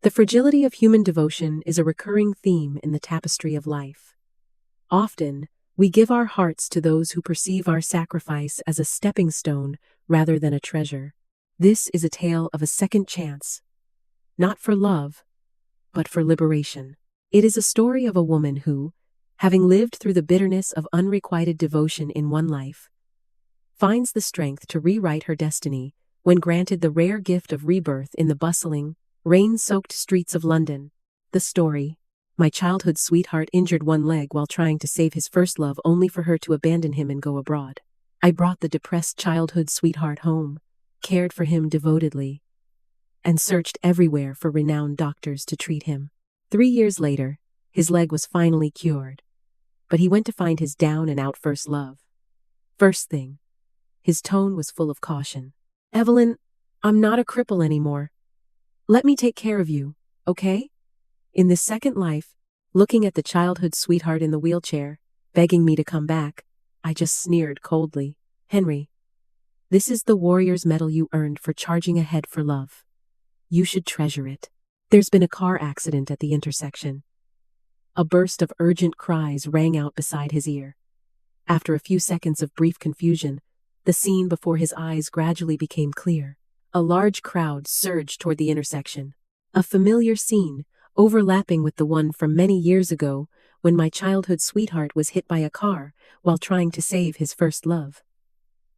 The fragility of human devotion is a recurring theme in the tapestry of life. Often, we give our hearts to those who perceive our sacrifice as a stepping stone rather than a treasure. This is a tale of a second chance, not for love, but for liberation. It is a story of a woman who, having lived through the bitterness of unrequited devotion in one life, finds the strength to rewrite her destiny when granted the rare gift of rebirth in the bustling, rain-soaked streets of London. The story: my childhood sweetheart injured one leg while trying to save his first love only for her to abandon him and go abroad. I brought the depressed childhood sweetheart home, cared for him devotedly, and searched everywhere for renowned doctors to treat him. 3 years later, his leg was finally cured, but he went to find his down-and-out first love. First thing, his tone was full of caution. "Evelyn, I'm not a cripple anymore. Let me take care of you, okay?" In this second life, looking at the childhood sweetheart in the wheelchair, begging me to come back, I just sneered coldly. "Henry, this is the warrior's medal you earned for charging ahead for love. You should treasure it." There's been a car accident at the intersection. A burst of urgent cries rang out beside his ear. After a few seconds of brief confusion, the scene before his eyes gradually became clear. A large crowd surged toward the intersection. A familiar scene, overlapping with the one from many years ago when my childhood sweetheart was hit by a car while trying to save his first love.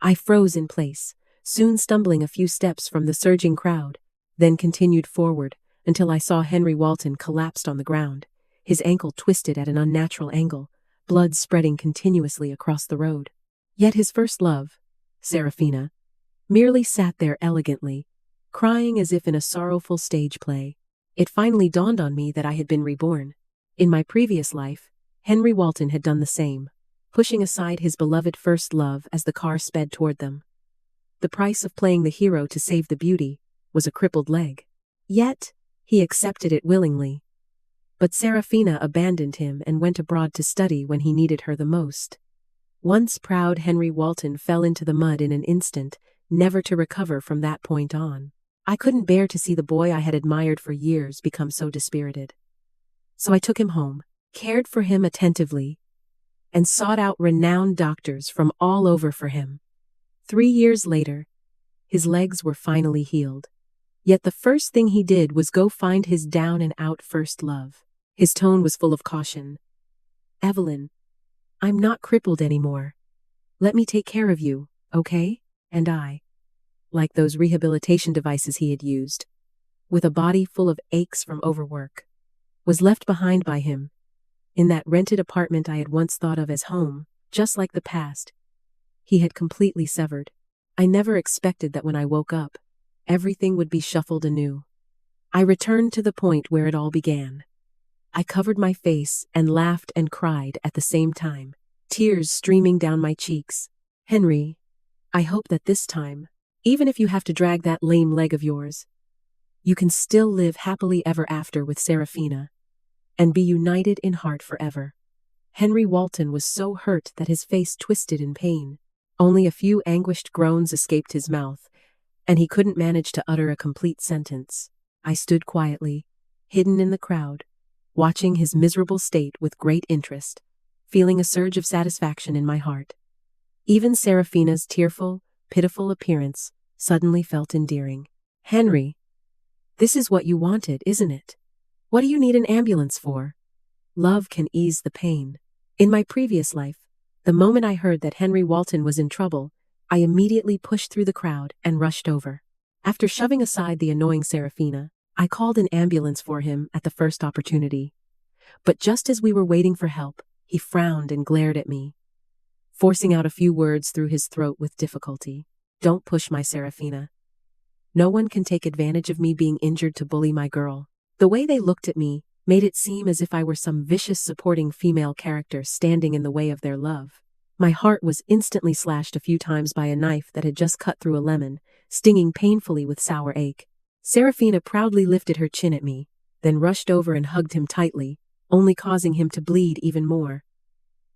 I froze in place, soon stumbling a few steps from the surging crowd, then continued forward until I saw Henry Walton collapsed on the ground, his ankle twisted at an unnatural angle, blood spreading continuously across the road. Yet his first love, Serafina, merely sat there elegantly, crying as if in a sorrowful stage play. It finally dawned on me that I had been reborn. In my previous life, Henry Walton had done the same, pushing aside his beloved first love as the car sped toward them. The price of playing the hero to save the beauty was a crippled leg. Yet, he accepted it willingly. But Serafina abandoned him and went abroad to study when he needed her the most. Once proud Henry Walton fell into the mud in an instant, never to recover from that point on. I couldn't bear to see the boy I had admired for years become so dispirited. So I took him home, cared for him attentively, and sought out renowned doctors from all over for him. 3 years later, his legs were finally healed. Yet the first thing he did was go find his down-and-out first love. His tone was full of caution. "Evelyn, I'm not crippled anymore. Let me take care of you, okay?" And I, like those rehabilitation devices he had used, with a body full of aches from overwork, was left behind by him, in that rented apartment I had once thought of as home. Just like the past, he had completely severed. I never expected that when I woke up, everything would be shuffled anew. I returned to the point where it all began. I covered my face and laughed and cried at the same time, tears streaming down my cheeks. "Henry, I hope that this time, even if you have to drag that lame leg of yours, you can still live happily ever after with Serafina, and be united in heart forever." Henry Walton was so hurt that his face twisted in pain. Only a few anguished groans escaped his mouth, and he couldn't manage to utter a complete sentence. I stood quietly, hidden in the crowd, watching his miserable state with great interest, feeling a surge of satisfaction in my heart. Even Serafina's tearful, pitiful appearance suddenly felt endearing. "Henry, this is what you wanted, isn't it? What do you need an ambulance for? Love can ease the pain." In my previous life, the moment I heard that Henry Walton was in trouble, I immediately pushed through the crowd and rushed over. After shoving aside the annoying Serafina, I called an ambulance for him at the first opportunity. But just as we were waiting for help, he frowned and glared at me, forcing out a few words through his throat with difficulty. "Don't push my Serafina. No one can take advantage of me being injured to bully my girl." The way they looked at me made it seem as if I were some vicious supporting female character standing in the way of their love. My heart was instantly slashed a few times by a knife that had just cut through a lemon, stinging painfully with sour ache. Serafina proudly lifted her chin at me, then rushed over and hugged him tightly, only causing him to bleed even more.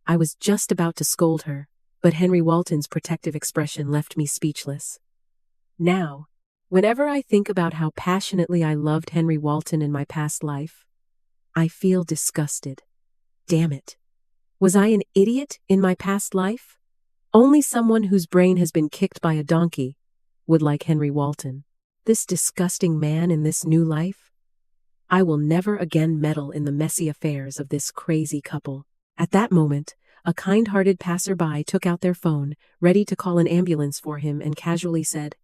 I was just about to scold her, but Henry Walton's protective expression left me speechless. Now, Whenever I think about how passionately I loved Henry Walton in my past life, I feel disgusted. Damn it. Was I an idiot in my past life? Only someone whose brain has been kicked by a donkey would like Henry Walton. This disgusting man in this new life? I will never again meddle in the messy affairs of this crazy couple. At that moment, a kind-hearted passerby took out their phone, ready to call an ambulance for him, and casually said,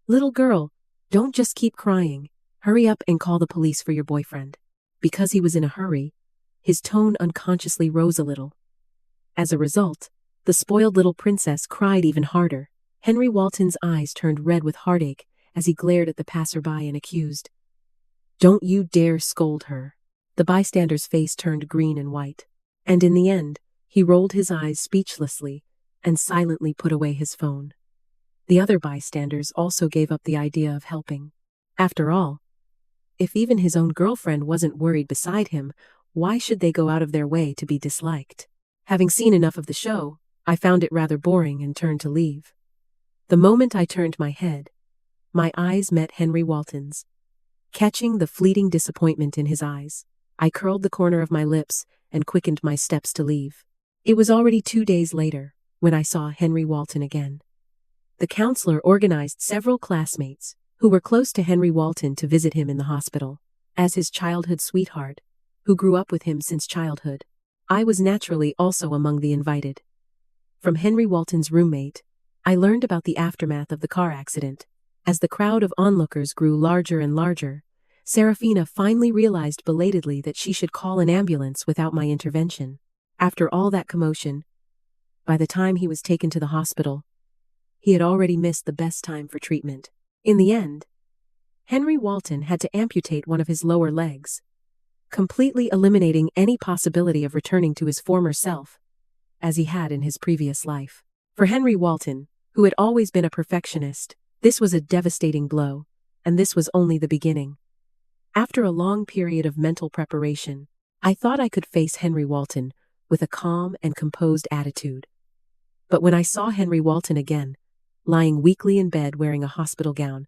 "Little girl, don't just keep crying. Hurry up and call the police for your boyfriend." Because he was in a hurry, his tone unconsciously rose a little. As a result, the spoiled little princess cried even harder. Henry Walton's eyes turned red with heartache as he glared at the passerby and accused, "Don't you dare scold her." The bystander's face turned green and white, and in the end, he rolled his eyes speechlessly and silently put away his phone. The other bystanders also gave up the idea of helping. After all, if even his own girlfriend wasn't worried beside him, why should they go out of their way to be disliked? Having seen enough of the show, I found it rather boring and turned to leave. The moment I turned my head, my eyes met Henry Walton's. Catching the fleeting disappointment in his eyes, I curled the corner of my lips and quickened my steps to leave. It was already 2 days later when I saw Henry Walton again. The counselor organized several classmates who were close to Henry Walton to visit him in the hospital. As his childhood sweetheart, who grew up with him since childhood, I was naturally also among the invited. From Henry Walton's roommate, I learned about the aftermath of the car accident. As the crowd of onlookers grew larger and larger, Serafina finally realized belatedly that she should call an ambulance without my intervention. After all that commotion, by the time he was taken to the hospital, he had already missed the best time for treatment. In the end, Henry Walton had to amputate one of his lower legs, completely eliminating any possibility of returning to his former self, as he had in his previous life. For Henry Walton, who had always been a perfectionist, this was a devastating blow, and this was only the beginning. After a long period of mental preparation, I thought I could face Henry Walton with a calm and composed attitude. But when I saw Henry Walton again, lying weakly in bed wearing a hospital gown,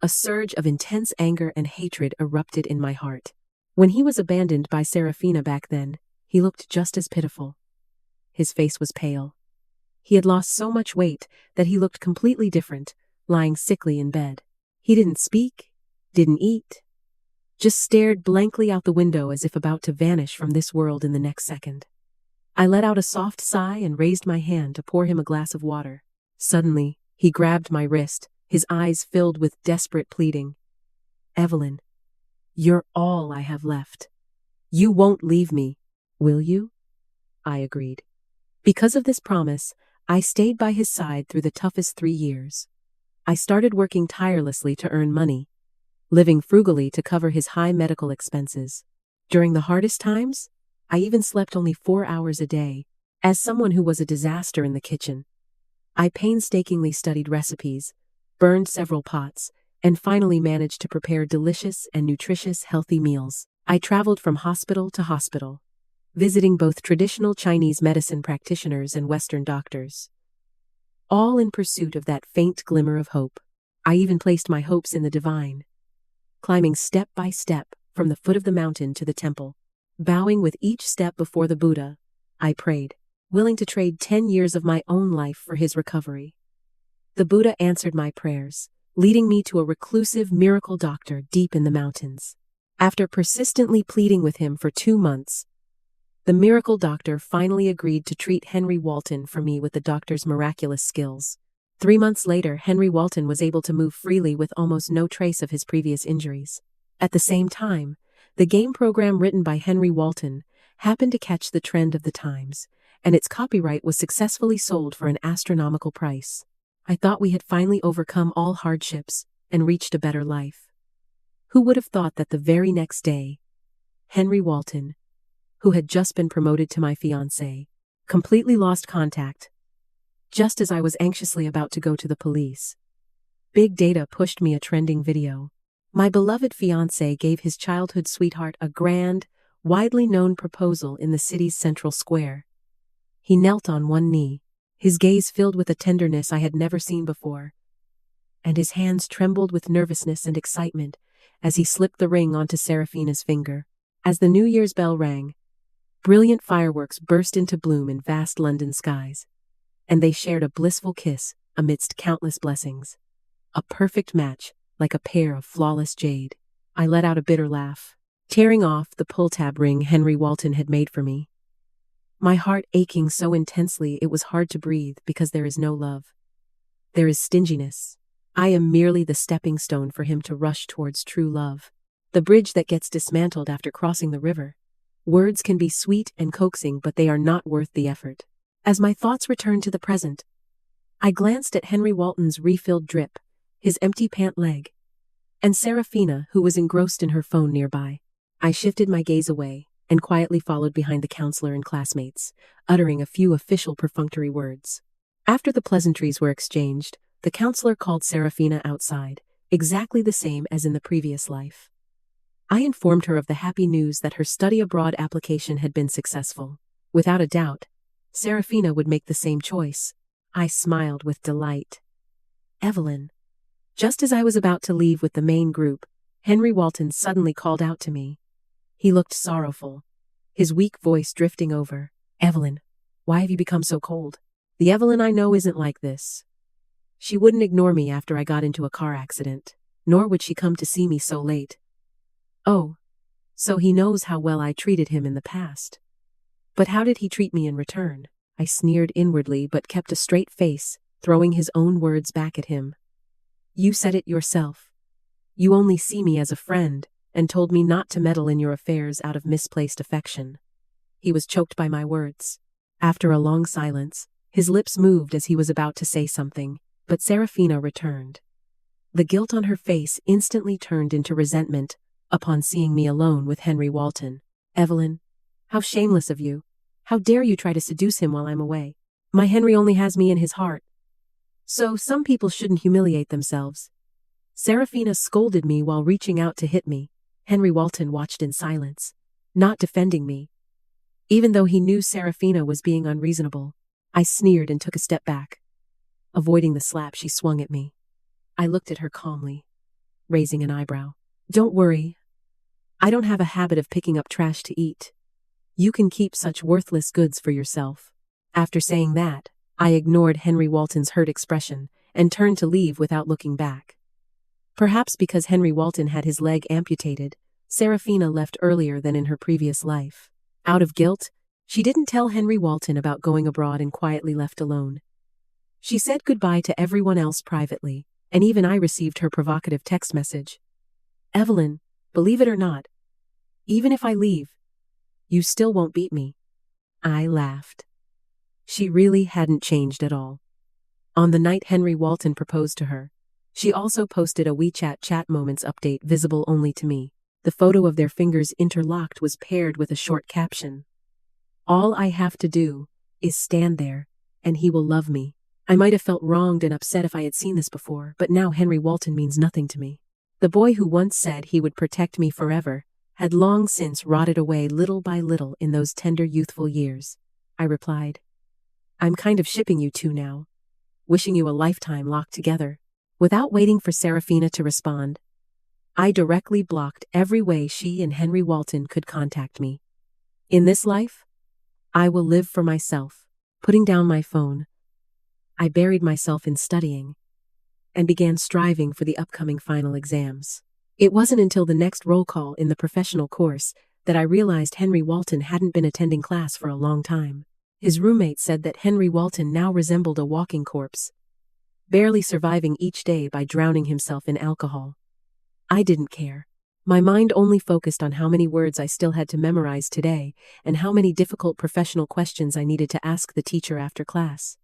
a surge of intense anger and hatred erupted in my heart. When he was abandoned by Serafina back then, he looked just as pitiful. His face was pale. He had lost so much weight that he looked completely different, lying sickly in bed. He didn't speak, didn't eat, just stared blankly out the window as if about to vanish from this world in the next second. I let out a soft sigh and raised my hand to pour him a glass of water. Suddenly, he grabbed my wrist, his eyes filled with desperate pleading. "Evelyn, you're all I have left. You won't leave me, will you?" I agreed. Because of this promise, I stayed by his side through the toughest 3 years. I started working tirelessly to earn money, living frugally to cover his high medical expenses. During the hardest times, I even slept only 4 hours a day. As someone who was a disaster in the kitchen, I painstakingly studied recipes, burned several pots, and finally managed to prepare delicious and nutritious healthy meals. I traveled from hospital to hospital, visiting both traditional Chinese medicine practitioners and Western doctors, all in pursuit of that faint glimmer of hope. I even placed my hopes in the divine, climbing step by step from the foot of the mountain to the temple. Bowing with each step before the Buddha, I prayed, willing to trade 10 years of my own life for his recovery. The Buddha answered my prayers, leading me to a reclusive miracle doctor deep in the mountains. After persistently pleading with him for 2 months, the miracle doctor finally agreed to treat Henry Walton for me with the doctor's miraculous skills. 3 months later, Henry Walton was able to move freely with almost no trace of his previous injuries. At the same time, the game program written by Henry Walton happened to catch the trend of the times, and its copyright was successfully sold for an astronomical price. I thought we had finally overcome all hardships and reached a better life. Who would have thought that the very next day, Henry Walton, who had just been promoted to my fiancé, completely lost contact, just as I was anxiously about to go to the police. Big Data pushed me a trending video. My beloved fiancé gave his childhood sweetheart a grand, widely known proposal in the city's central square. He knelt on one knee, his gaze filled with a tenderness I had never seen before, and his hands trembled with nervousness and excitement as he slipped the ring onto Serafina's finger. As the New Year's bell rang, brilliant fireworks burst into bloom in vast London skies, and they shared a blissful kiss amidst countless blessings. A perfect match, like a pair of flawless jade. I let out a bitter laugh, tearing off the pull-tab ring Henry Walton had made for me, my heart aching so intensely it was hard to breathe because there is no love. There is stinginess. I am merely the stepping stone for him to rush towards true love. The bridge that gets dismantled after crossing the river. Words can be sweet and coaxing, but they are not worth the effort. As my thoughts returned to the present, I glanced at Henry Walton's refilled drip, his empty pant leg, and Serafina, who was engrossed in her phone nearby. I shifted my gaze away and quietly followed behind the counselor and classmates, uttering a few official perfunctory words. After the pleasantries were exchanged, the counselor called Serafina outside, exactly the same as in the previous life. I informed her of the happy news that her study abroad application had been successful. Without a doubt, Serafina would make the same choice. I smiled with delight. Evelyn. Just as I was about to leave with the main group, Henry Walton suddenly called out to me. He looked sorrowful, his weak voice drifting over. Evelyn, why have you become so cold? The Evelyn I know isn't like this. She wouldn't ignore me after I got into a car accident, nor would she come to see me so late. Oh, so he knows how well I treated him in the past. But how did he treat me in return? I sneered inwardly but kept a straight face, throwing his own words back at him. You said it yourself. You only see me as a friend, and told me not to meddle in your affairs out of misplaced affection. He was choked by my words. After a long silence, his lips moved as he was about to say something, but Serafina returned. The guilt on her face instantly turned into resentment upon seeing me alone with Henry Walton. Evelyn, how shameless of you. How dare you try to seduce him while I'm away? My Henry only has me in his heart. So some people shouldn't humiliate themselves. Serafina scolded me while reaching out to hit me. Henry Walton watched in silence, not defending me. Even though he knew Serafina was being unreasonable, I sneered and took a step back, avoiding the slap she swung at me. I looked at her calmly, raising an eyebrow. Don't worry. I don't have a habit of picking up trash to eat. You can keep such worthless goods for yourself. After saying that, I ignored Henry Walton's hurt expression and turned to leave without looking back. Perhaps because Henry Walton had his leg amputated, Serafina left earlier than in her previous life. Out of guilt, she didn't tell Henry Walton about going abroad and quietly left alone. She said goodbye to everyone else privately, and even I received her provocative text message. Evelyn, believe it or not, even if I leave, you still won't beat me. I laughed. She really hadn't changed at all. On the night Henry Walton proposed to her, she also posted a WeChat chat moments update visible only to me. The photo of their fingers interlocked was paired with a short caption. All I have to do is stand there, and he will love me. I might have felt wronged and upset if I had seen this before, but now Henry Walton means nothing to me. The boy who once said he would protect me forever had long since rotted away little by little in those tender youthful years. I replied, I'm kind of shipping you two now, wishing you a lifetime locked together. Without waiting for Serafina to respond, I directly blocked every way she and Henry Walton could contact me. In this life, I will live for myself. Putting down my phone, I buried myself in studying and began striving for the upcoming final exams. It wasn't until the next roll call in the professional course that I realized Henry Walton hadn't been attending class for a long time. His roommate said that Henry Walton now resembled a walking corpse, barely surviving each day by drowning himself in alcohol. I didn't care. My mind only focused on how many words I still had to memorize today and how many difficult professional questions I needed to ask the teacher after class.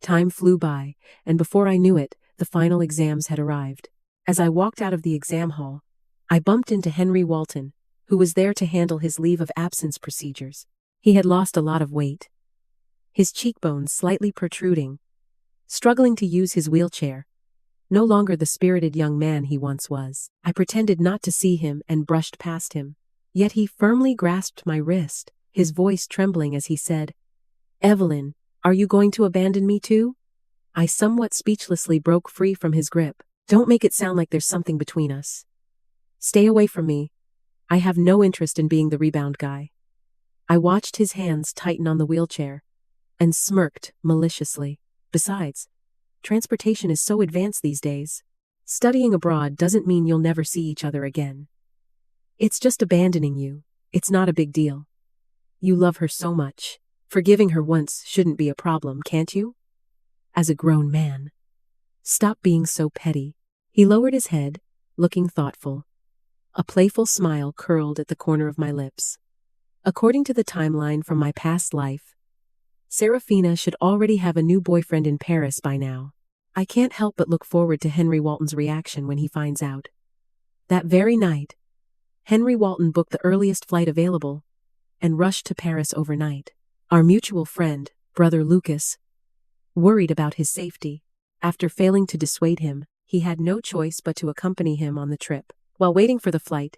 Time flew by, and before I knew it, the final exams had arrived. As I walked out of the exam hall, I bumped into Henry Walton, who was there to handle his leave of absence procedures. He had lost a lot of weight, his cheekbones slightly protruding, struggling to use his wheelchair, no longer the spirited young man he once was. I pretended not to see him and brushed past him. Yet he firmly grasped my wrist, his voice trembling as he said, Evelyn, are you going to abandon me too? I somewhat speechlessly broke free from his grip. Don't make it sound like there's something between us. Stay away from me. I have no interest in being the rebound guy. I watched his hands tighten on the wheelchair and smirked maliciously. Besides, transportation is so advanced these days. Studying abroad doesn't mean you'll never see each other again. It's just abandoning you. It's not a big deal. You love her so much. Forgiving her once shouldn't be a problem, can't you? As a grown man. Stop being so petty. He lowered his head, looking thoughtful. A playful smile curled at the corner of my lips. According to the timeline from my past life, Serafina should already have a new boyfriend in Paris by now. I can't help but look forward to Henry Walton's reaction when he finds out. That very night, Henry Walton booked the earliest flight available and rushed to Paris overnight. Our mutual friend, Brother Lucas, worried about his safety. After failing to dissuade him, he had no choice but to accompany him on the trip. While waiting for the flight,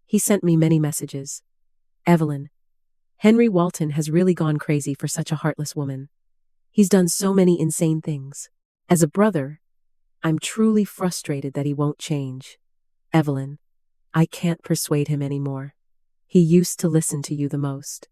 he sent me many messages. Evelyn, Henry Walton has really gone crazy for such a heartless woman. He's done so many insane things. As a brother, I'm truly frustrated that he won't change. Evelyn, I can't persuade him anymore. He used to listen to you the most.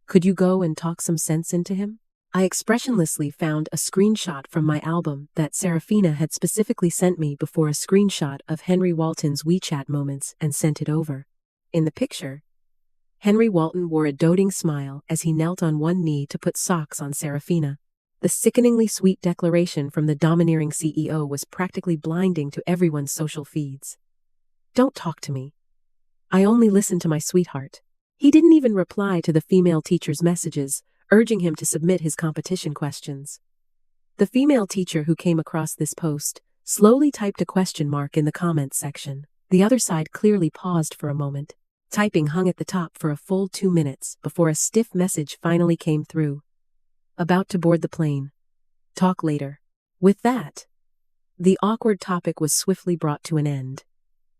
Could you go and talk some sense into him? I expressionlessly found a screenshot from my album that Serafina had specifically sent me before a screenshot of Henry Walton's WeChat moments and sent it over. In the picture, Henry Walton wore a doting smile as he knelt on one knee to put socks on Serafina. The sickeningly sweet declaration from the domineering CEO was practically blinding to everyone's social feeds. Don't talk to me. I only listen to my sweetheart. He didn't even reply to the female teacher's messages, urging him to submit his competition questions. The female teacher who came across this post slowly typed a question mark in the comments section. The other side clearly paused for a moment. Typing hung at the top for a full 2 minutes before a stiff message finally came through. About to board the plane. Talk later. With that, the awkward topic was swiftly brought to an end.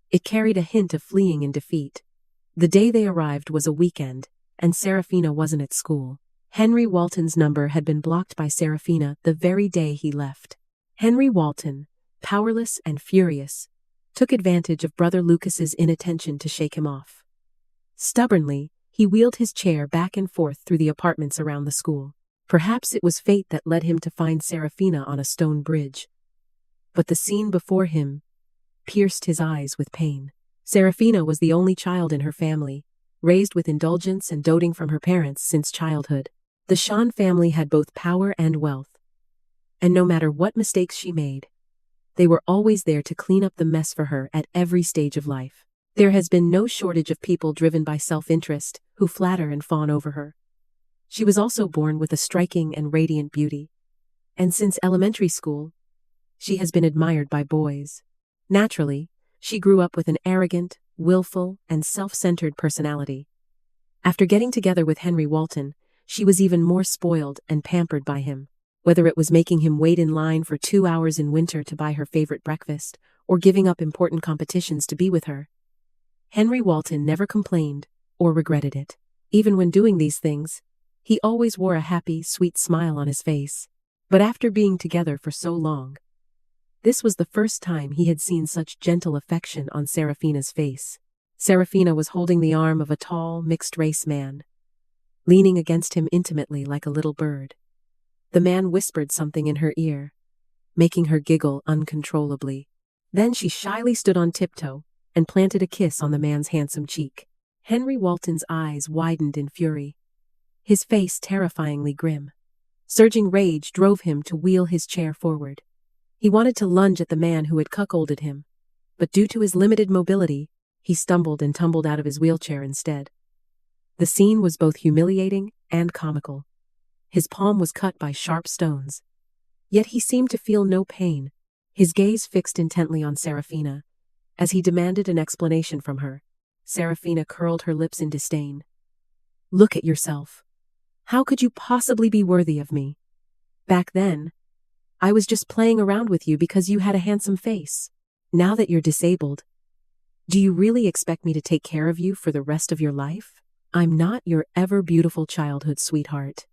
It carried a hint of fleeing in defeat. The day they arrived was a weekend, and Serafina wasn't at school. Henry Walton's number had been blocked by Serafina the very day he left. Henry Walton, powerless and furious, took advantage of Brother Lucas's inattention to shake him off. Stubbornly, he wheeled his chair back and forth through the apartments around the school. Perhaps it was fate that led him to find Serafina on a stone bridge. But the scene before him pierced his eyes with pain. Serafina was the only child in her family, raised with indulgence and doting from her parents since childhood. The Sean family had both power and wealth. And no matter what mistakes she made, they were always there to clean up the mess for her at every stage of life. There has been no shortage of people driven by self-interest who flatter and fawn over her. She was also born with a striking and radiant beauty. And since elementary school, she has been admired by boys. Naturally, she grew up with an arrogant, willful, and self-centered personality. After getting together with Henry Walton, she was even more spoiled and pampered by him. Whether it was making him wait in line for 2 hours in winter to buy her favorite breakfast, or giving up important competitions to be with her, Henry Walton never complained or regretted it. Even when doing these things, he always wore a happy, sweet smile on his face. But after being together for so long, this was the first time he had seen such gentle affection on Serafina's face. Serafina was holding the arm of a tall, mixed-race man, leaning against him intimately like a little bird. The man whispered something in her ear, making her giggle uncontrollably. Then she shyly stood on tiptoe and planted a kiss on the man's handsome cheek. Henry Walton's eyes widened in fury, his face terrifyingly grim. Surging rage drove him to wheel his chair forward. He wanted to lunge at the man who had cuckolded him, but due to his limited mobility, he stumbled and tumbled out of his wheelchair instead. The scene was both humiliating and comical. His palm was cut by sharp stones, yet he seemed to feel no pain, his gaze fixed intently on Serafina, as he demanded an explanation from her. Serafina curled her lips in disdain. Look at yourself. How could you possibly be worthy of me? Back then, I was just playing around with you because you had a handsome face. Now that you're disabled, do you really expect me to take care of you for the rest of your life? I'm not your ever-beautiful childhood sweetheart.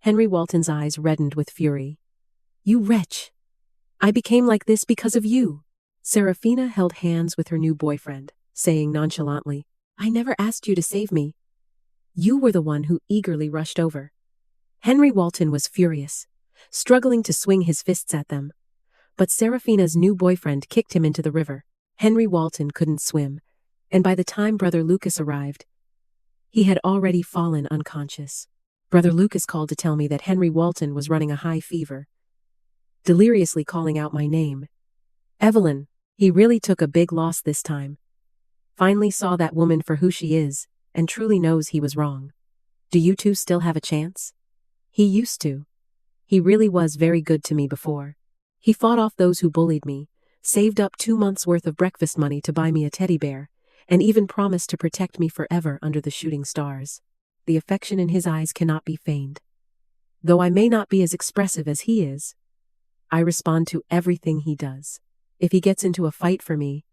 Henry Walton's eyes reddened with fury. You wretch! I became like this because of you. Serafina held hands with her new boyfriend, saying nonchalantly, I never asked you to save me. You were the one who eagerly rushed over. Henry Walton was furious, struggling to swing his fists at them. But Serafina's new boyfriend kicked him into the river. Henry Walton couldn't swim, and by the time Brother Lucas arrived, he had already fallen unconscious. Brother Lucas called to tell me that Henry Walton was running a high fever, deliriously calling out my name. Evelyn, he really took a big loss this time. Finally saw that woman for who she is, and truly knows he was wrong. Do you two still have a chance? He used to. He really was very good to me before. He fought off those who bullied me, saved up 2 months' worth of breakfast money to buy me a teddy bear, and even promised to protect me forever under the shooting stars. The affection in his eyes cannot be feigned. Though I may not be as expressive as he is, I respond to everything he does. If he gets into a fight for me,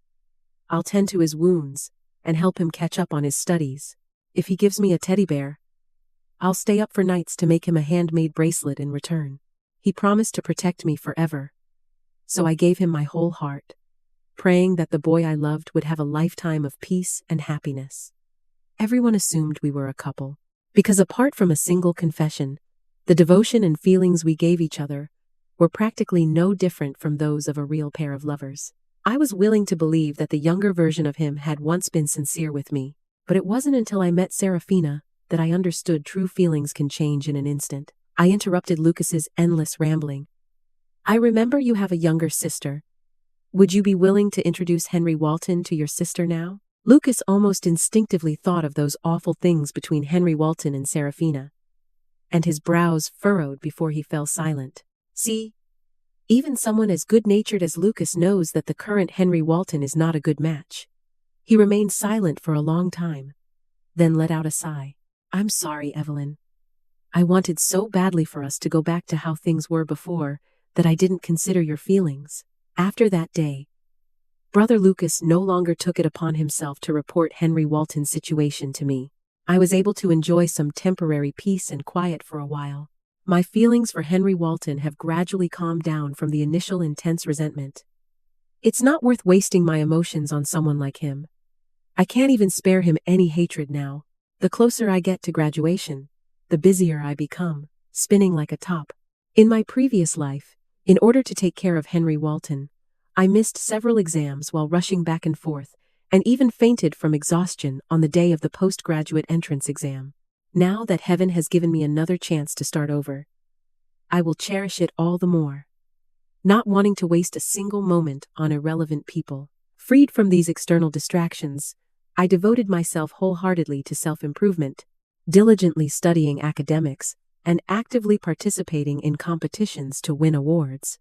I'll tend to his wounds and help him catch up on his studies. If he gives me a teddy bear, I'll stay up for nights to make him a handmade bracelet in return. He promised to protect me forever. So I gave him my whole heart, praying that the boy I loved would have a lifetime of peace and happiness. Everyone assumed we were a couple, because apart from a single confession, the devotion and feelings we gave each other were practically no different from those of a real pair of lovers. I was willing to believe that the younger version of him had once been sincere with me, but it wasn't until I met Serafina that I understood true feelings can change in an instant. I interrupted Lucas's endless rambling. I remember you have a younger sister. Would you be willing to introduce Henry Walton to your sister now? Lucas almost instinctively thought of those awful things between Henry Walton and Serafina, and his brows furrowed before he fell silent. See? Even someone as good-natured as Lucas knows that the current Henry Walton is not a good match. He remained silent for a long time, then let out a sigh. I'm sorry, Evelyn. I wanted so badly for us to go back to how things were before that I didn't consider your feelings. After that day, Brother Lucas no longer took it upon himself to report Henry Walton's situation to me. I was able to enjoy some temporary peace and quiet for a while. My feelings for Henry Walton have gradually calmed down from the initial intense resentment. It's not worth wasting my emotions on someone like him. I can't even spare him any hatred now. The closer I get to graduation, the busier I become, spinning like a top. In my previous life, in order to take care of Henry Walton, I missed several exams while rushing back and forth, and even fainted from exhaustion on the day of the postgraduate entrance exam. Now that heaven has given me another chance to start over, I will cherish it all the more, not wanting to waste a single moment on irrelevant people. Freed from these external distractions, I devoted myself wholeheartedly to self-improvement, diligently studying academics, and actively participating in competitions to win awards.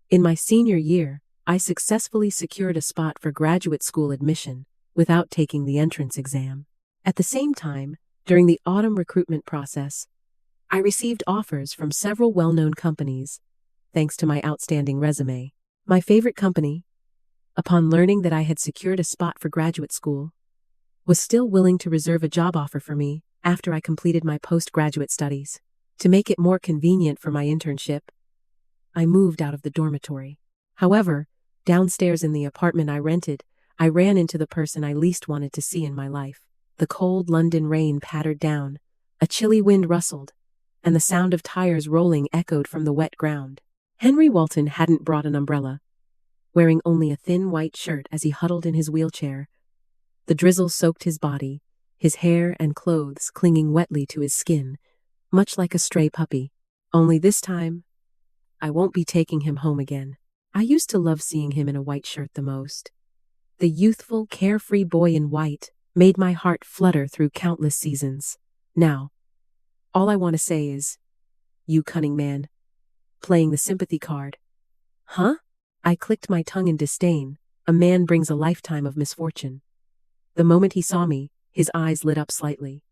In my senior year, I successfully secured a spot for graduate school admission without taking the entrance exam. At the same time, during the autumn recruitment process, I received offers from several well-known companies, thanks to my outstanding resume. My favorite company, upon learning that I had secured a spot for graduate school, was still willing to reserve a job offer for me after I completed my postgraduate studies. To make it more convenient for my internship, I moved out of the dormitory. However, downstairs in the apartment I rented, I ran into the person I least wanted to see in my life. The cold London rain pattered down, a chilly wind rustled, and the sound of tires rolling echoed from the wet ground. Henry Walton hadn't brought an umbrella, wearing only a thin white shirt as he huddled in his wheelchair. The drizzle soaked his body, his hair and clothes clinging wetly to his skin, much like a stray puppy. Only this time, I won't be taking him home again. I used to love seeing him in a white shirt the most. The youthful, carefree boy in white made my heart flutter through countless seasons. Now, all I want to say is, you cunning man, playing the sympathy card. Huh? I clicked my tongue in disdain. A man brings a lifetime of misfortune. The moment he saw me, his eyes lit up slightly.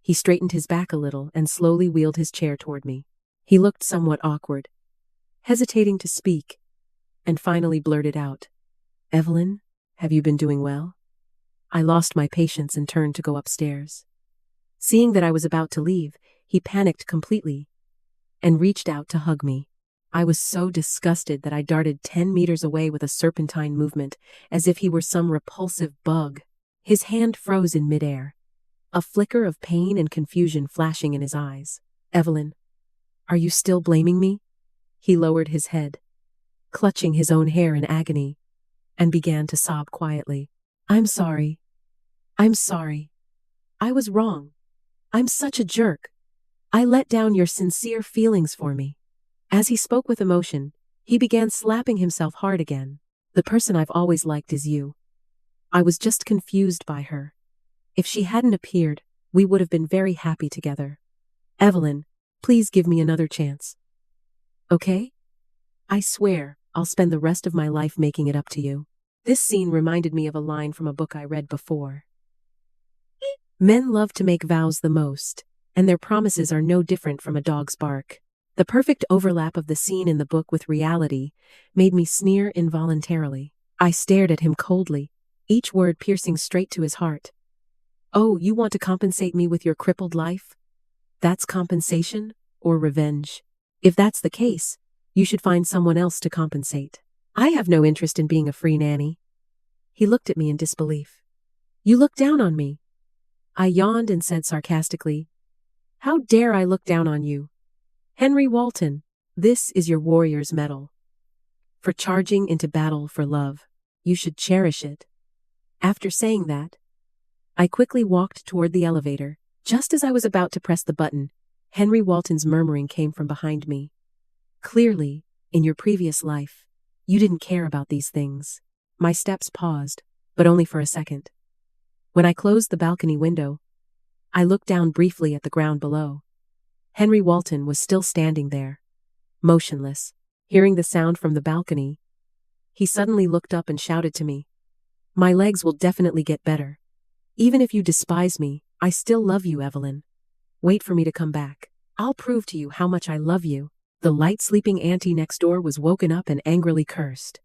He straightened his back a little and slowly wheeled his chair toward me. He looked somewhat awkward, hesitating to speak, and finally blurted out, Evelyn, have you been doing well? I lost my patience and turned to go upstairs. Seeing that I was about to leave, he panicked completely and reached out to hug me. I was so disgusted that I darted 10 meters away with a serpentine movement, as if he were some repulsive bug. His hand froze in midair, a flicker of pain and confusion flashing in his eyes. Evelyn, are you still blaming me? He lowered his head, clutching his own hair in agony, and began to sob quietly. I'm sorry. I'm sorry. I was wrong. I'm such a jerk. I let down your sincere feelings for me. As he spoke with emotion, he began slapping himself hard again. The person I've always liked is you. I was just confused by her. If she hadn't appeared, we would have been very happy together. Evelyn, please give me another chance. Okay? I swear, I'll spend the rest of my life making it up to you. This scene reminded me of a line from a book I read before. Men love to make vows the most, and their promises are no different from a dog's bark. The perfect overlap of the scene in the book with reality made me sneer involuntarily. I stared at him coldly, each word piercing straight to his heart. Oh, you want to compensate me with your crippled life? That's compensation or revenge? If that's the case, you should find someone else to compensate. I have no interest in being a free nanny. He looked at me in disbelief. You look down on me. I yawned and said sarcastically, How dare I look down on you? Henry Walton, this is your warrior's medal. For charging into battle for love. You should cherish it. After saying that, I quickly walked toward the elevator. Just as I was about to press the button, Henry Walton's murmuring came from behind me. Clearly, in your previous life, you didn't care about these things. My steps paused, but only for a second. When I closed the balcony window, I looked down briefly at the ground below. Henry Walton was still standing there, motionless. Hearing the sound from the balcony, he suddenly looked up and shouted to me, My legs will definitely get better. Even if you despise me, I still love you, Evelyn. Wait for me to come back. I'll prove to you how much I love you. The light sleeping auntie next door was woken up and angrily cursed.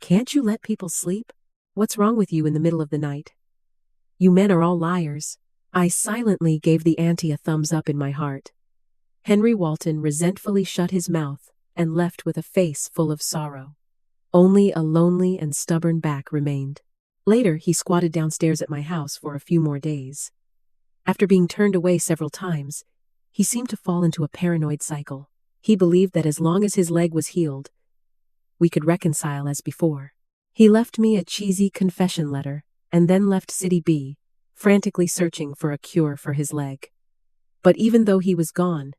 Can't you let people sleep? What's wrong with you in the middle of the night? You men are all liars. I silently gave the auntie a thumbs up in my heart. Henry Walton resentfully shut his mouth and left with a face full of sorrow. Only a lonely and stubborn back remained. Later, he squatted downstairs at my house for a few more days. After being turned away several times, he seemed to fall into a paranoid cycle. He believed that as long as his leg was healed, we could reconcile as before. He left me a cheesy confession letter, and then left City B, frantically searching for a cure for his leg. But even though he was gone,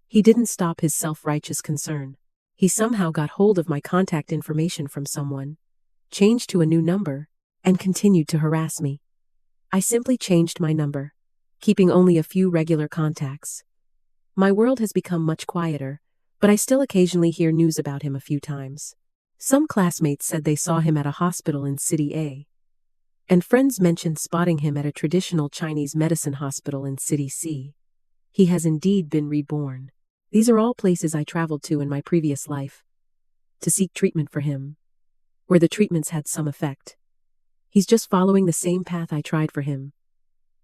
he didn't stop his self-righteous concern. He somehow got hold of my contact information from someone, changed to a new number, and continued to harass me. I simply changed my number, keeping only a few regular contacts. My world has become much quieter, but I still occasionally hear news about him a few times. Some classmates said they saw him at a hospital in City A, and friends mentioned spotting him at a traditional Chinese medicine hospital in City C. He has indeed been reborn. These are all places I traveled to in my previous life to seek treatment for him, where the treatments had some effect. He's just following the same path I tried for him,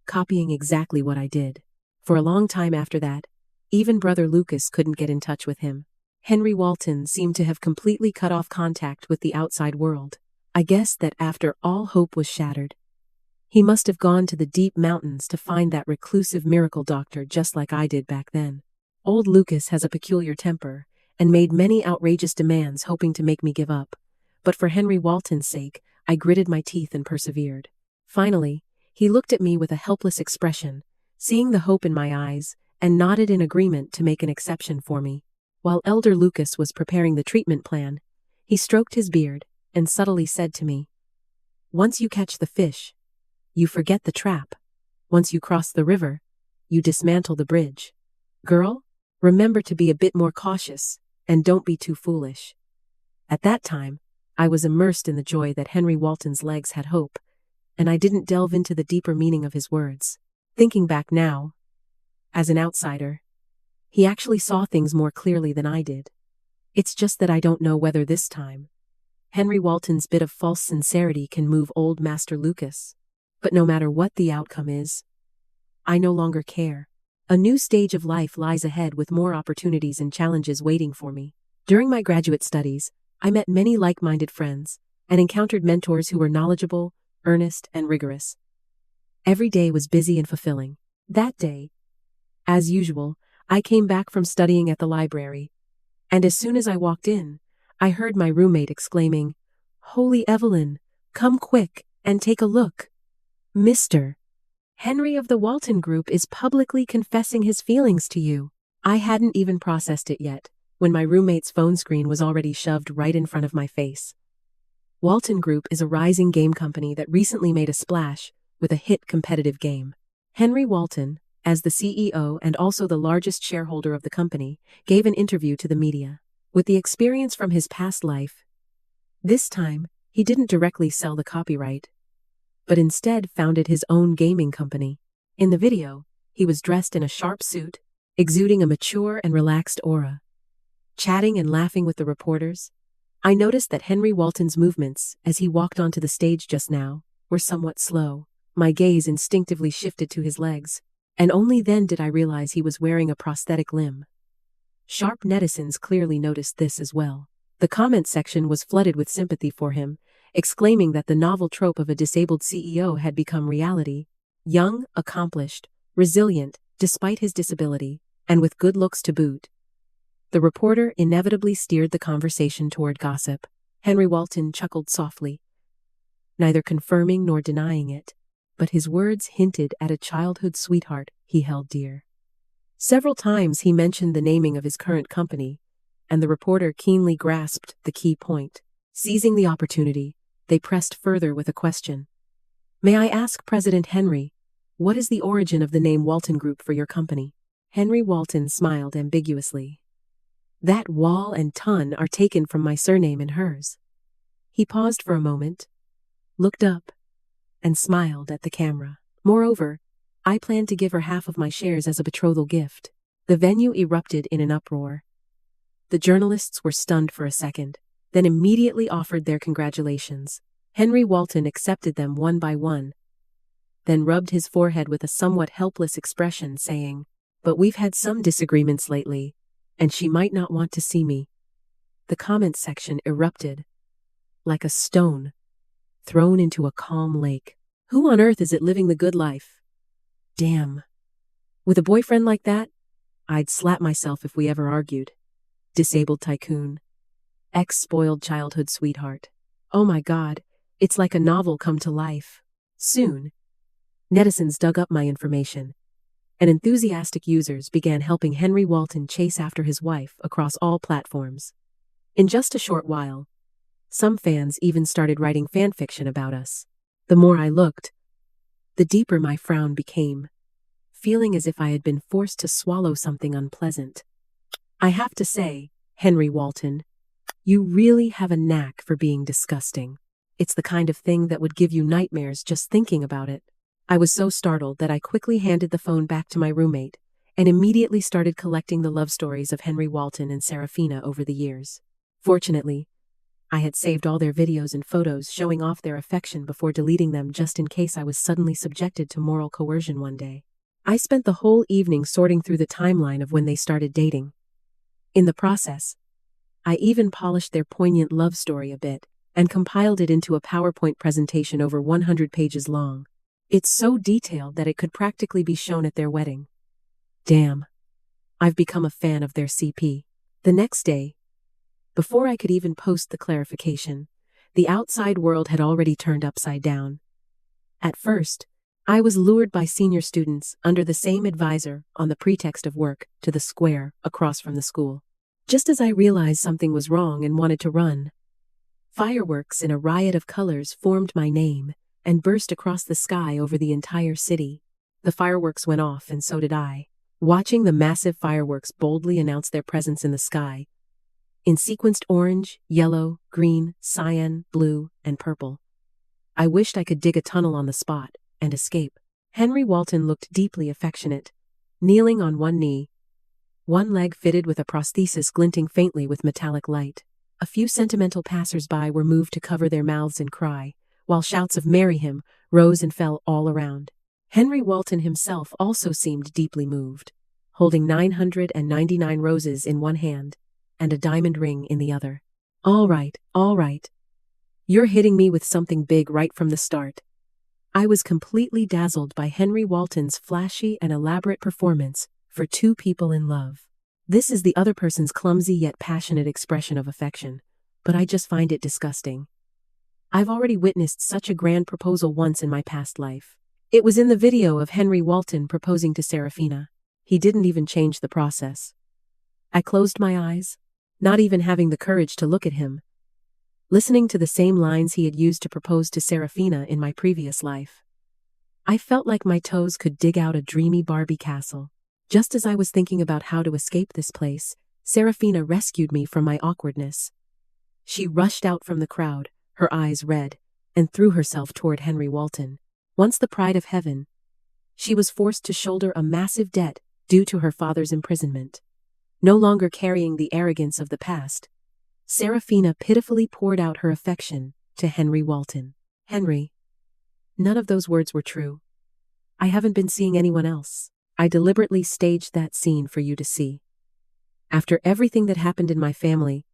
copying exactly what I did. For a long time after that, even Brother Lucas couldn't get in touch with him. Henry Walton seemed to have completely cut off contact with the outside world. I guessed that after all hope was shattered, he must have gone to the deep mountains to find that reclusive miracle doctor just like I did back then. Old Lucas has a peculiar temper, and made many outrageous demands hoping to make me give up. But for Henry Walton's sake, I gritted my teeth and persevered. Finally, he looked at me with a helpless expression, seeing the hope in my eyes, and nodded in agreement to make an exception for me. While Elder Lucas was preparing the treatment plan, he stroked his beard and subtly said to me, Once you catch the fish, you forget the trap. Once you cross the river, you dismantle the bridge. Girl, remember to be a bit more cautious, and don't be too foolish. At that time, I was immersed in the joy that Henry Walton's legs had hope, and I didn't delve into the deeper meaning of his words. Thinking back now, as an outsider, he actually saw things more clearly than I did. It's just that I don't know whether this time Henry Walton's bit of false sincerity can move old Master Lucas. But no matter what the outcome is, I no longer care. A new stage of life lies ahead with more opportunities and challenges waiting for me. During my graduate studies, I met many like-minded friends and encountered mentors who were knowledgeable, earnest, and rigorous. Every day was busy and fulfilling. That day, as usual, I came back from studying at the library, and as soon as I walked in, I heard my roommate exclaiming, "Holy Evelyn, come quick and take a look. Mr. Henry of the Walton Group is publicly confessing his feelings to you." I hadn't even processed it yet, when my roommate's phone screen was already shoved right in front of my face. Walton Group is a rising game company that recently made a splash with a hit competitive game. Henry Walton, as the CEO and also the largest shareholder of the company, gave an interview to the media. With the experience from his past life, this time, he didn't directly sell the copyright, but instead founded his own gaming company. In the video, he was dressed in a sharp suit, exuding a mature and relaxed aura. Chatting and laughing with the reporters, I noticed that Henry Walton's movements, as he walked onto the stage just now, were somewhat slow. My gaze instinctively shifted to his legs, and only then did I realize he was wearing a prosthetic limb. Sharp netizens clearly noticed this as well. The comment section was flooded with sympathy for him, exclaiming that the novel trope of a disabled CEO had become reality. Young, accomplished, resilient, despite his disability, and with good looks to boot. The reporter inevitably steered the conversation toward gossip. Henry Walton chuckled softly, neither confirming nor denying it, but his words hinted at a childhood sweetheart he held dear. Several times he mentioned the naming of his current company, and the reporter keenly grasped the key point. Seizing the opportunity, they pressed further with a question. "May I ask President Henry, what is the origin of the name Walton Group for your company?" Henry Walton smiled ambiguously. "That Wall and Ton are taken from my surname and hers." He paused for a moment, looked up, and smiled at the camera. "Moreover, I plan to give her half of my shares as a betrothal gift." The venue erupted in an uproar. The journalists were stunned for a second, then immediately offered their congratulations. Henry Walton accepted them one by one, then rubbed his forehead with a somewhat helpless expression, saying, "But we've had some disagreements lately, and she might not want to see me." The comment section erupted like a stone thrown into a calm lake. "Who on earth is it living the good life? Damn. With a boyfriend like that, I'd slap myself if we ever argued. Disabled tycoon. Ex-spoiled childhood sweetheart. Oh my God, it's like a novel come to life." Soon, netizens dug up my information, and enthusiastic users began helping Henry Walton chase after his wife across all platforms. In just a short while, some fans even started writing fanfiction about us. The more I looked, the deeper my frown became, feeling as if I had been forced to swallow something unpleasant. "I have to say, Henry Walton, you really have a knack for being disgusting. It's the kind of thing that would give you nightmares just thinking about it." I was so startled that I quickly handed the phone back to my roommate and immediately started collecting the love stories of Henry Walton and Serafina over the years. Fortunately, I had saved all their videos and photos showing off their affection before deleting them just in case I was suddenly subjected to moral coercion one day. I spent the whole evening sorting through the timeline of when they started dating. In the process, I even polished their poignant love story a bit and compiled it into a PowerPoint presentation over 100 pages long. It's so detailed that it could practically be shown at their wedding. Damn. I've become a fan of their CP. The next day, before I could even post the clarification, the outside world had already turned upside down. At first, I was lured by senior students under the same advisor on the pretext of work to the square across from the school. Just as I realized something was wrong and wanted to run, fireworks in a riot of colors formed my name and burst across the sky over the entire city. The fireworks went off and so did I, watching the massive fireworks boldly announce their presence in the sky, in sequenced orange, yellow, green, cyan, blue, and purple. I wished I could dig a tunnel on the spot and escape. Henry Walton looked deeply affectionate, kneeling on one knee, one leg fitted with a prosthesis glinting faintly with metallic light. A few sentimental passers-by were moved to cover their mouths and cry, while shouts of "Marry him" rose and fell all around. Henry Walton himself also seemed deeply moved, holding 999 roses in one hand and a diamond ring in the other. All right, all right. You're hitting me with something big right from the start. I was completely dazzled by Henry Walton's flashy and elaborate performance for two people in love. This is the other person's clumsy yet passionate expression of affection, but I just find it disgusting. I've already witnessed such a grand proposal once in my past life. It was in the video of Henry Walton proposing to Serafina. He didn't even change the process. I closed my eyes, not even having the courage to look at him, listening to the same lines he had used to propose to Serafina in my previous life. I felt like my toes could dig out a dreamy Barbie castle. Just as I was thinking about how to escape this place, Serafina rescued me from my awkwardness. She rushed out from the crowd, her eyes red, and threw herself toward Henry Walton. Once the pride of heaven, she was forced to shoulder a massive debt due to her father's imprisonment. No longer carrying the arrogance of the past, Serafina pitifully poured out her affection to Henry Walton. Henry. None of those words were true. I haven't been seeing anyone else. I deliberately staged that scene for you to see. After everything that happened in my family,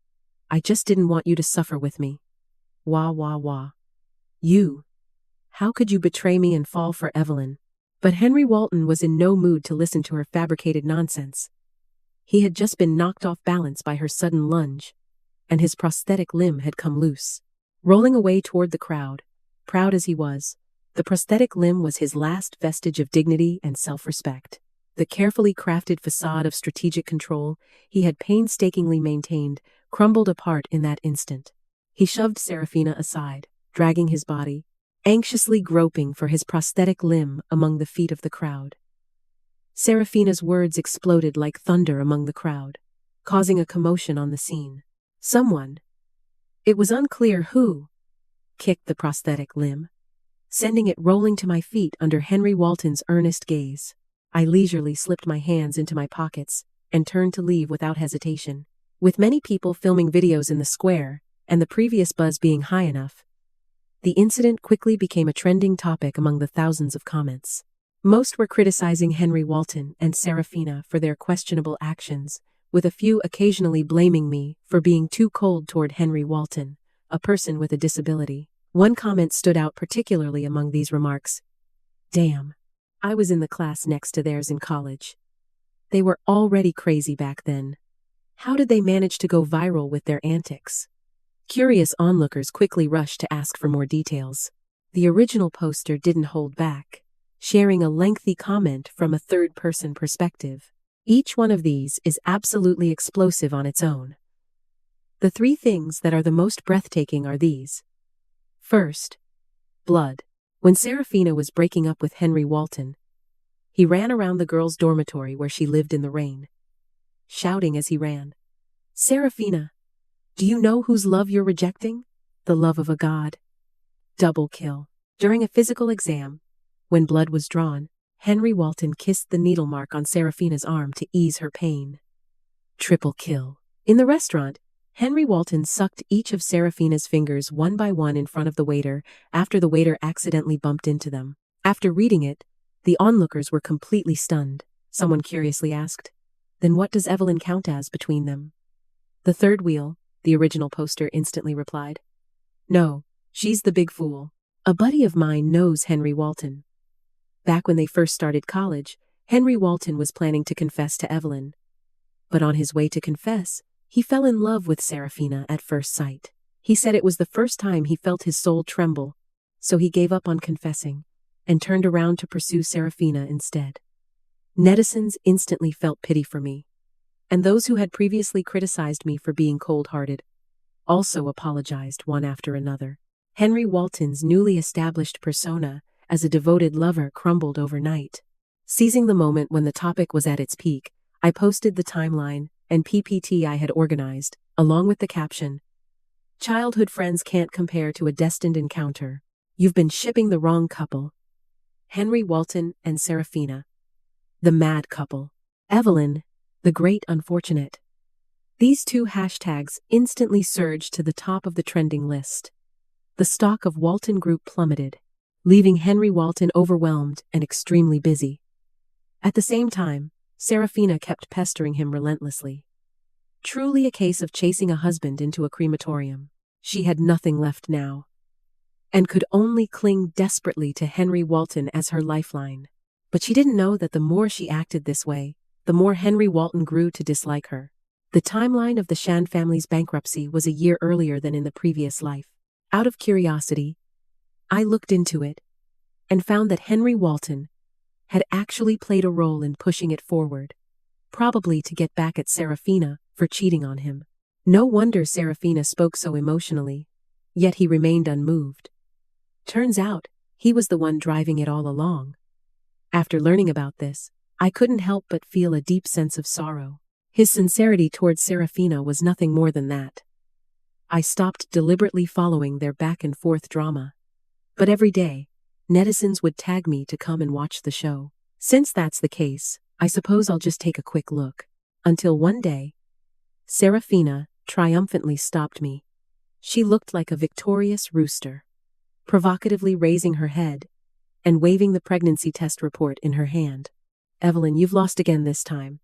I just didn't want you to suffer with me. Wah wah wah. You. How could you betray me and fall for Evelyn? But Henry Walton was in no mood to listen to her fabricated nonsense. He had just been knocked off balance by her sudden lunge, and his prosthetic limb had come loose. Rolling away toward the crowd, proud as he was, the prosthetic limb was his last vestige of dignity and self-respect. The carefully crafted facade of strategic control he had painstakingly maintained crumbled apart in that instant. He shoved Serafina aside, dragging his body, anxiously groping for his prosthetic limb among the feet of the crowd. Serafina's words exploded like thunder among the crowd, causing a commotion on the scene. Someone, it was unclear who, kicked the prosthetic limb, sending it rolling to my feet under Henry Walton's earnest gaze. I leisurely slipped my hands into my pockets and turned to leave without hesitation. With many people filming videos in the square, and the previous buzz being high enough, the incident quickly became a trending topic among the thousands of comments. Most were criticizing Henry Walton and Serafina for their questionable actions, with a few occasionally blaming me for being too cold toward Henry Walton, a person with a disability. One comment stood out particularly among these remarks. Damn. I was in the class next to theirs in college. They were already crazy back then. How did they manage to go viral with their antics? Curious onlookers quickly rushed to ask for more details. The original poster didn't hold back, sharing a lengthy comment from a third-person perspective. Each one of these is absolutely explosive on its own. The three things that are the most breathtaking are these. First, blood. When Serafina was breaking up with Henry Walton, he ran around the girls' dormitory where she lived in the rain, shouting as he ran, "Serafina, do you know whose love you're rejecting? The love of a god." Double kill. During a physical exam, when blood was drawn, Henry Walton kissed the needle mark on Serafina's arm to ease her pain. Triple kill. In the restaurant, Henry Walton sucked each of Serafina's fingers one by one in front of the waiter after the waiter accidentally bumped into them. After reading it, the onlookers were completely stunned. Someone curiously asked, "Then what does Evelyn count as between them?" "The third wheel," the original poster instantly replied. "No, she's the big fool." A buddy of mine knows Henry Walton. Back when they first started college, Henry Walton was planning to confess to Evelyn. But on his way to confess, he fell in love with Serafina at first sight. He said it was the first time he felt his soul tremble, so he gave up on confessing and turned around to pursue Serafina instead. Netizens instantly felt pity for me, and those who had previously criticized me for being cold-hearted also apologized one after another. Henry Walton's newly established persona as a devoted lover crumbled overnight. Seizing the moment when the topic was at its peak, I posted the timeline and PPT I had organized, along with the caption, "Childhood friends can't compare to a destined encounter. You've been shipping the wrong couple. Henry Walton and Serafina. The mad couple. Evelyn, the great unfortunate." These two hashtags instantly surged to the top of the trending list. The stock of Walton Group plummeted, leaving Henry Walton overwhelmed and extremely busy. At the same time, Serafina kept pestering him relentlessly. Truly a case of chasing a husband into a crematorium. She had nothing left now, and could only cling desperately to Henry Walton as her lifeline. But she didn't know that the more she acted this way, the more Henry Walton grew to dislike her. The timeline of the Shan family's bankruptcy was a year earlier than in the previous life. Out of curiosity, I looked into it and found that Henry Walton had actually played a role in pushing it forward, probably to get back at Serafina for cheating on him. No wonder Serafina spoke so emotionally, yet he remained unmoved. Turns out, he was the one driving it all along. After learning about this, I couldn't help but feel a deep sense of sorrow. His sincerity towards Serafina was nothing more than that. I stopped deliberately following their back-and-forth drama. But every day, netizens would tag me to come and watch the show. Since that's the case, I suppose I'll just take a quick look. Until one day, Serafina triumphantly stopped me. She looked like a victorious rooster, provocatively raising her head and waving the pregnancy test report in her hand. "Evelyn, you've lost again this time."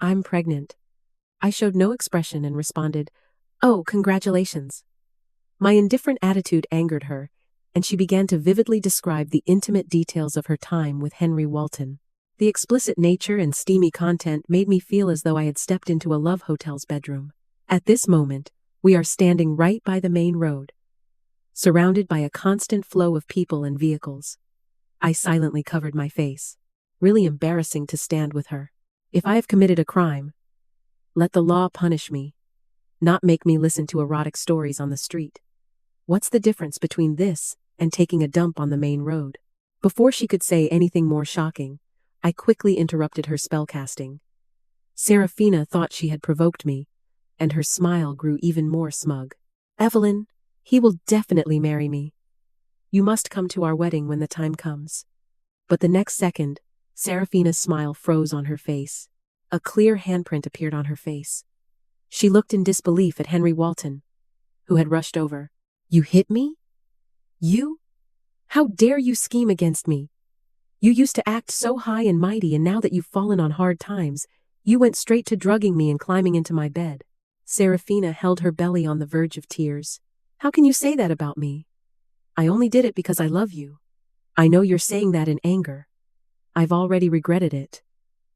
"I'm pregnant." I showed no expression and responded, "Oh, congratulations." My indifferent attitude angered her, and she began to vividly describe the intimate details of her time with Henry Walton. The explicit nature and steamy content made me feel as though I had stepped into a love hotel's bedroom. At this moment, we are standing right by the main road, surrounded by a constant flow of people and vehicles. I silently covered my face. Really embarrassing to stand with her. If I have committed a crime, let the law punish me, not make me listen to erotic stories on the street. What's the difference between this and taking a dump on the main road? Before she could say anything more shocking, I quickly interrupted her spellcasting. Serafina thought she had provoked me, and her smile grew even more smug. "Evelyn, he will definitely marry me. You must come to our wedding when the time comes." But the next second, Serafina's smile froze on her face. A clear handprint appeared on her face. She looked in disbelief at Henry Walton, who had rushed over. "You hit me? You? How dare you scheme against me? You used to act so high and mighty, and now that you've fallen on hard times, you went straight to drugging me and climbing into my bed." Serafina held her belly on the verge of tears. "How can you say that about me? I only did it because I love you. I know you're saying that in anger. I've already regretted it.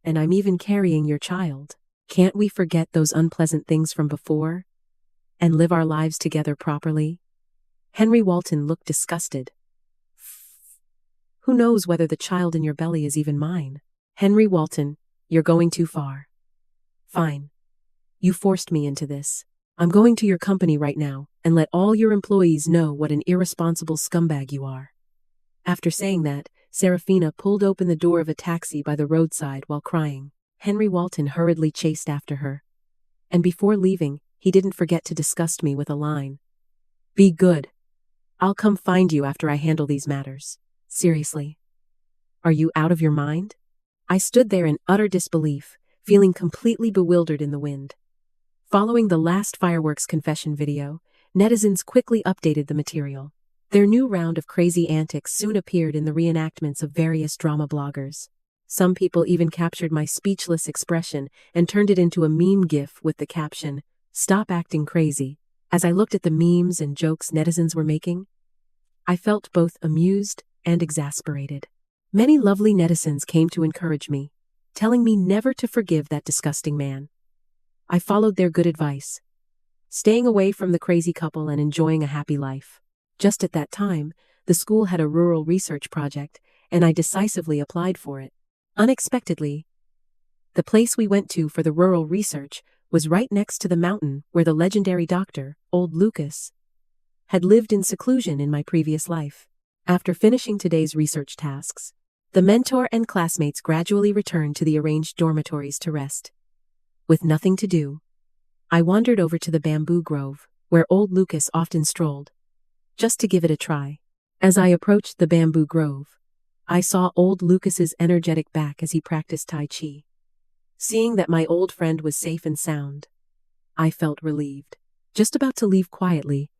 And I'm even carrying your child. Can't we forget those unpleasant things from before and live our lives together properly?" Henry Walton looked disgusted. "Who knows whether the child in your belly is even mine?" "Henry Walton, you're going too far." "Fine. You forced me into this. I'm going to your company right now and let all your employees know what an irresponsible scumbag you are." After saying that, Serafina pulled open the door of a taxi by the roadside while crying. Henry Walton hurriedly chased after her. And before leaving, he didn't forget to disgust me with a line. "Be good. I'll come find you after I handle these matters." Seriously? Are you out of your mind? I stood there in utter disbelief, feeling completely bewildered in the wind. Following the last fireworks confession video, netizens quickly updated the material. Their new round of crazy antics soon appeared in the reenactments of various drama bloggers. Some people even captured my speechless expression and turned it into a meme gif with the caption, "Stop acting crazy." As I looked at the memes and jokes netizens were making, I felt both amused and exasperated. Many lovely netizens came to encourage me, telling me never to forgive that disgusting man. I followed their good advice, staying away from the crazy couple and enjoying a happy life. Just at that time, the school had a rural research project, and I decisively applied for it. Unexpectedly, the place we went to for the rural research was right next to the mountain where the legendary doctor, Old Lucas, had lived in seclusion in my previous life. After finishing today's research tasks, the mentor and classmates gradually returned to the arranged dormitories to rest. With nothing to do, I wandered over to the bamboo grove, where Old Lucas often strolled, just to give it a try. As I approached the bamboo grove, I saw Old Lucas's energetic back as he practiced Tai Chi. Seeing that my old friend was safe and sound, I felt relieved. Just about to leave quietly,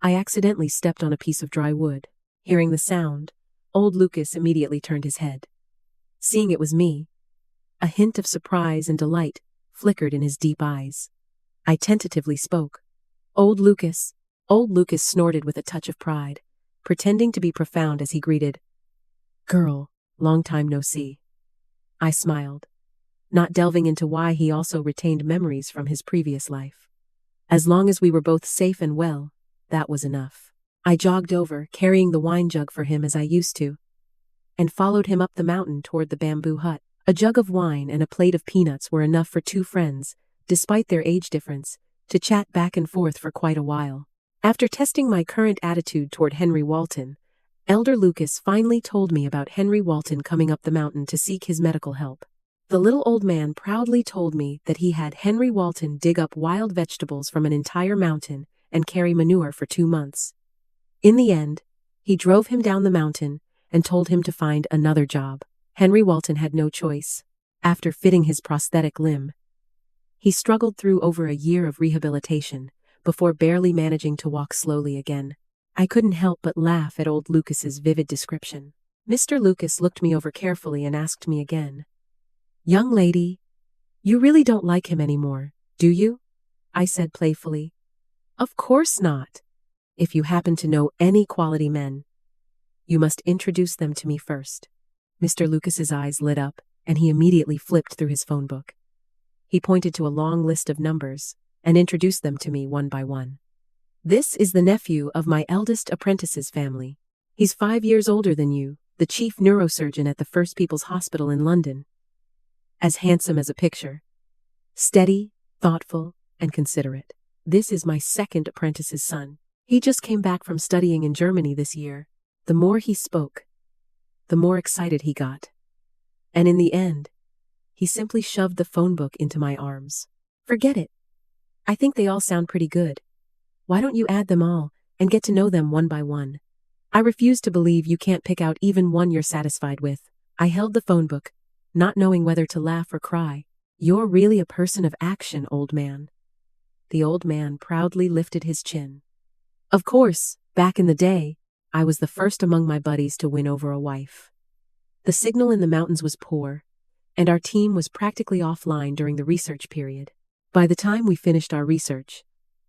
I accidentally stepped on a piece of dry wood. Hearing the sound, Old Lucas immediately turned his head. Seeing it was me, a hint of surprise and delight flickered in his deep eyes. I tentatively spoke. Old Lucas. Old Lucas snorted with a touch of pride, pretending to be profound as he greeted. Girl, long time no see. I smiled, not delving into why he also retained memories from his previous life. As long as we were both safe and well, that was enough. I jogged over, carrying the wine jug for him as I used to, and followed him up the mountain toward the bamboo hut. A jug of wine and a plate of peanuts were enough for two friends, despite their age difference, to chat back and forth for quite a while. After testing my current attitude toward Henry Walton, Elder Lucas finally told me about Henry Walton coming up the mountain to seek his medical help. The little old man proudly told me that he had Henry Walton dig up wild vegetables from an entire mountain and carry manure for 2 months. In the end, he drove him down the mountain and told him to find another job. Henry Walton had no choice. After fitting his prosthetic limb, he struggled through over a year of rehabilitation before barely managing to walk slowly again. I couldn't help but laugh at old Lucas's vivid description. Mr. Lucas looked me over carefully and asked me again, Young lady, you really don't like him anymore, do you? I said playfully. Of course not. If you happen to know any quality men, you must introduce them to me first. Mr. Lucas's eyes lit up, and he immediately flipped through his phone book. He pointed to a long list of numbers and introduced them to me one by one. This is the nephew of my eldest apprentice's family. He's 5 years older than you, the chief neurosurgeon at the First People's Hospital in London. As handsome as a picture. Steady, thoughtful, and considerate. This is my second apprentice's son. He just came back from studying in Germany this year. The more he spoke, the more excited he got. And in the end, he simply shoved the phone book into my arms. Forget it. I think they all sound pretty good. Why don't you add them all and get to know them one by one? I refuse to believe you can't pick out even one you're satisfied with. I held the phone book, not knowing whether to laugh or cry. You're really a person of action, old man. The old man proudly lifted his chin. Of course, back in the day, I was the first among my buddies to win over a wife. The signal in the mountains was poor, and our team was practically offline during the research period. By the time we finished our research,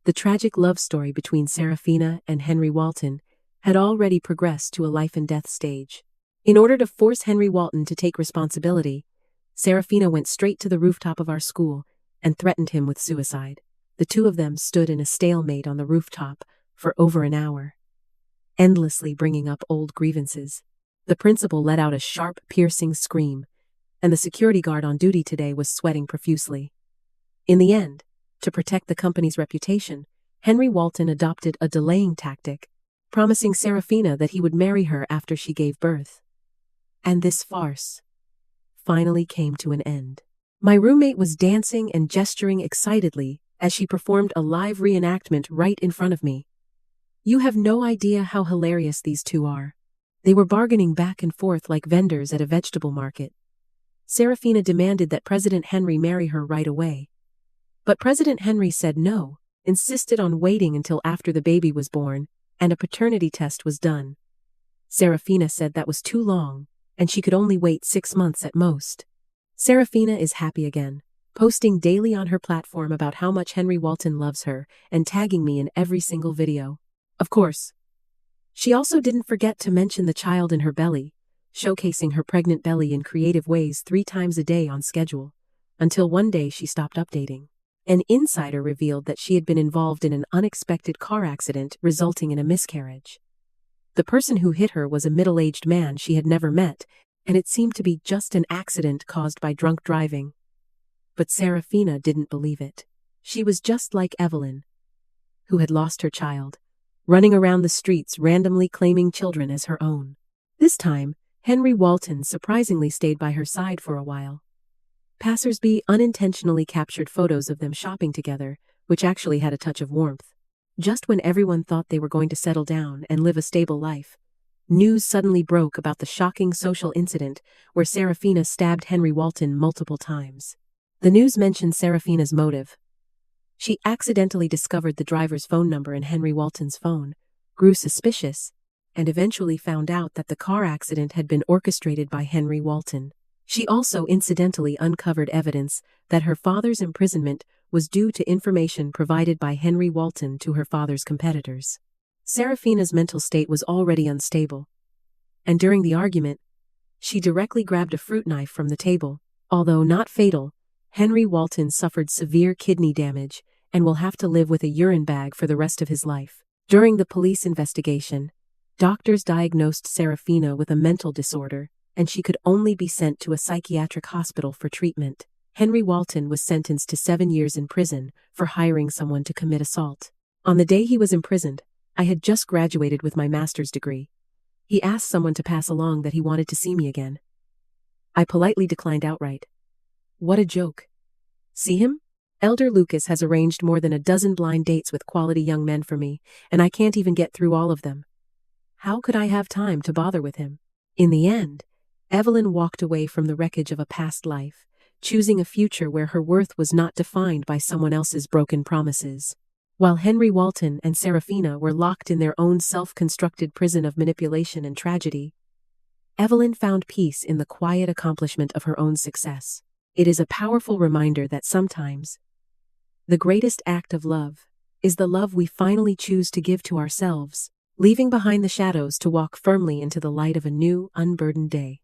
the tragic love story between Serafina and Henry Walton had already progressed to a life-and-death stage. In order to force Henry Walton to take responsibility, Serafina went straight to the rooftop of our school and threatened him with suicide. The two of them stood in a stalemate on the rooftop for over an hour, endlessly bringing up old grievances. The principal let out a sharp, piercing scream, and the security guard on duty today was sweating profusely. In the end, to protect the company's reputation, Henry Walton adopted a delaying tactic, promising Serafina that he would marry her after she gave birth. And this farce finally came to an end. My roommate was dancing and gesturing excitedly as she performed a live reenactment right in front of me. You have no idea how hilarious these two are. They were bargaining back and forth like vendors at a vegetable market. Serafina demanded that President Henry marry her right away. But President Henry said no, insisted on waiting until after the baby was born and a paternity test was done. Serafina said that was too long, and she could only wait 6 months at most. Serafina is happy again, posting daily on her platform about how much Henry Walton loves her and tagging me in every single video. Of course, she also didn't forget to mention the child in her belly, showcasing her pregnant belly in creative ways 3 times a day on schedule, until one day she stopped updating. An insider revealed that she had been involved in an unexpected car accident resulting in a miscarriage. The person who hit her was a middle-aged man she had never met, and it seemed to be just an accident caused by drunk driving. But Serafina didn't believe it. She was just like Evelyn, who had lost her child, running around the streets randomly claiming children as her own. This time, Henry Walton surprisingly stayed by her side for a while. Passersby unintentionally captured photos of them shopping together, which actually had a touch of warmth. Just when everyone thought they were going to settle down and live a stable life, news suddenly broke about the shocking social incident where Serafina stabbed Henry Walton multiple times. The news mentioned Serafina's motive. She accidentally discovered the driver's phone number in Henry Walton's phone, grew suspicious, and eventually found out that the car accident had been orchestrated by Henry Walton. She also incidentally uncovered evidence that her father's imprisonment was due to information provided by Henry Walton to her father's competitors. Serafina's mental state was already unstable, and during the argument, she directly grabbed a fruit knife from the table. Although not fatal, Henry Walton suffered severe kidney damage and will have to live with a urine bag for the rest of his life. During the police investigation, doctors diagnosed Serafina with a mental disorder, and she could only be sent to a psychiatric hospital for treatment. Henry Walton was sentenced to 7 years in prison for hiring someone to commit assault. On the day he was imprisoned, I had just graduated with my master's degree. He asked someone to pass along that he wanted to see me again. I politely declined outright. What a joke. See him? Elder Lucas has arranged more than a dozen blind dates with quality young men for me, and I can't even get through all of them. How could I have time to bother with him? In the end, Evelyn walked away from the wreckage of a past life, choosing a future where her worth was not defined by someone else's broken promises. While Henry Walton and Serafina were locked in their own self-constructed prison of manipulation and tragedy, Evelyn found peace in the quiet accomplishment of her own success. It is a powerful reminder that sometimes, the greatest act of love is the love we finally choose to give to ourselves, leaving behind the shadows to walk firmly into the light of a new, unburdened day.